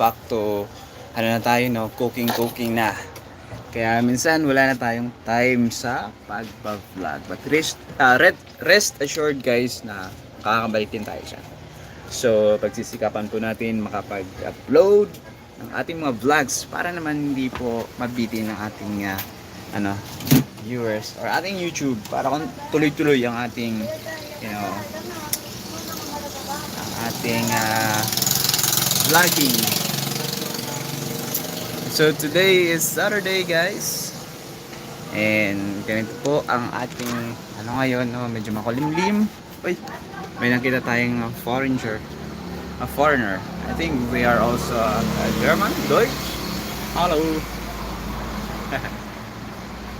back to ano na tayo, no, cooking na. Kaya minsan wala na tayong time sa pag-vlog. But rest assured guys na kakabalik din tayo siya. So pagsisikapan po natin makapag-upload ng ating mga vlogs para naman hindi po mabitin ng ating viewers or ating YouTube, para kung tuloy-tuloy ang ating ating vlogging. So today is Saturday guys, and ganito po ang ating ngayon, no, medyo makulimlim. Uy, may nakita tayong foreigner. I think we are also German, Deutsch. Hello.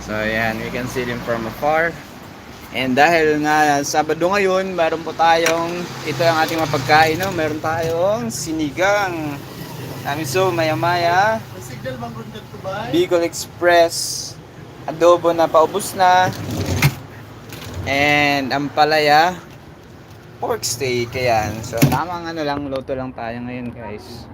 So yan, we can see them from afar. And dahil nga Sabado ngayon, meron po tayong, ito ang ating mapagkain, no? Meron tayong sinigang. So maya-maya, Bicol Express, adobo na paubos na, and ampalaya, pork steak. Ayan. So tamang lang, luto lang tayo ngayon guys.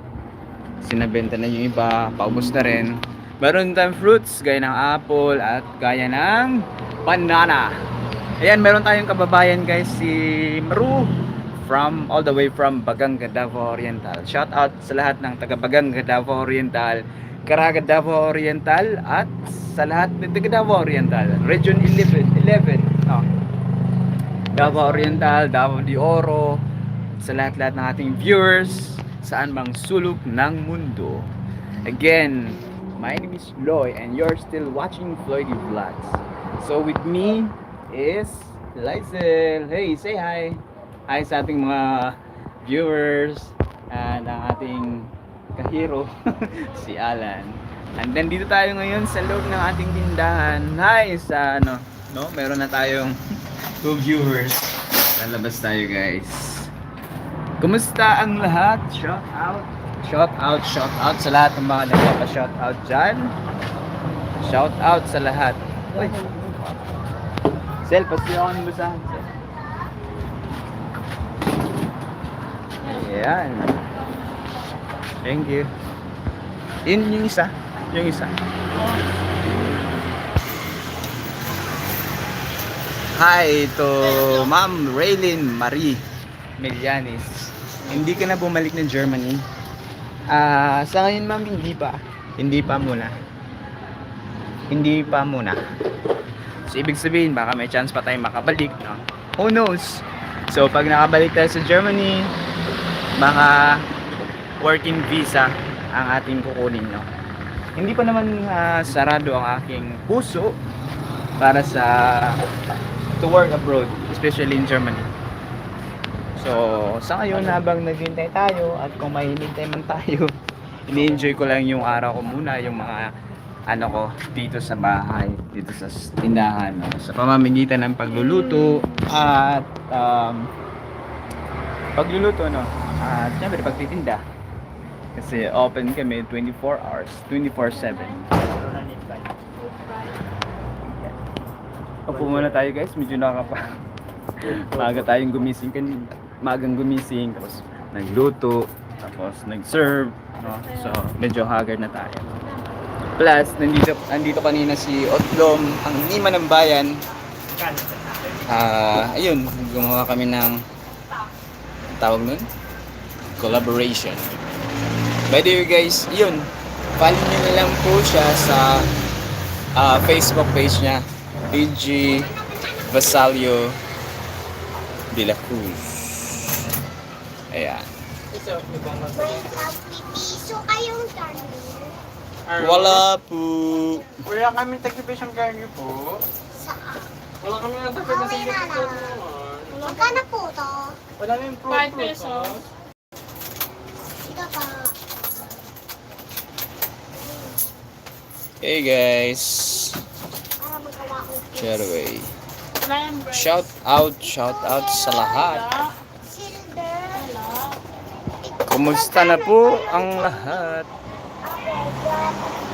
Sinabenta na yung iba, paubos na rin. Meron tayong fruits, gaya ng apple at gaya ng banana. Ayan, meron tayong kababayan guys, si Maru, all the way from Baganga, Davao Oriental. Shout out sa lahat ng taga Baganga, Davao Oriental, Caraga, Davao Oriental, at sa lahat ng taga Davao Oriental, Region 11, no? Davao Oriental, Davao de Oro, sa lahat-lahat ng ating viewers, saan mang sulok ng mundo. Again, my name is Floyd and you're still watching Floydy Vlogs. So with me is Lysel. Hey, say hi. Hi sa ating mga viewers and ang ating kahiro si Alan. And then dito tayo ngayon sa loob ng ating tindahan. Hi sa meron na tayong 2 viewers. Lalabas tayo guys. Kumusta ang lahat? Shout out sa lahat ng mga nagpapa-shout out dyan. Shout out sa lahat. Uy. Sel, pasti ako ng basahan. Ayan. Thank you. Yung isa. Hi to Ma'am Raylin Marie Melianis. Hindi ka na bumalik ng Germany? Sa ngayon ma'am, hindi pa muna. So ibig sabihin baka may chance pa tayong makabalik, no? Who knows? So pag nakabalik tayo sa Germany, baka working visa ang ating kukunin, no? Hindi pa naman sarado ang aking puso para to work abroad, especially in Germany. So sa ngayon, habang naghihintay tayo at kung may hinintay man tayo, ini-enjoy ko lang yung araw ko muna, yung mga ko dito sa bahay, dito sa tindahan, no? Sa pamamagitan ng pagluluto at at syempre pagtitinda, kasi open kami 24 hours, 24/7. Opo muna tayo guys, medyo magang gumising, tapos nagluto, tapos nag-serve, no? So medyo haggard na tayo. Plus, nandito kanina si Otlom, ang Nima ng Bayan. Ayun, gumawa kami ng tawag nun? Collaboration. By the way guys, yun, follow nyo na lang po siya sa Facebook page niya, BG Vasalio de la Cruz. Ayan. So kayong garden? Wala po. Wala kami tag-pisang garden po. Saan? Wala kami tag-pisang garden. Magkano po to? Wala kami 5 pesos. Ito pa. Hey guys. Para magawa ko. Share away. Shout out sa lahat. Silver. Kumusta na po ang lahat? Oh my God.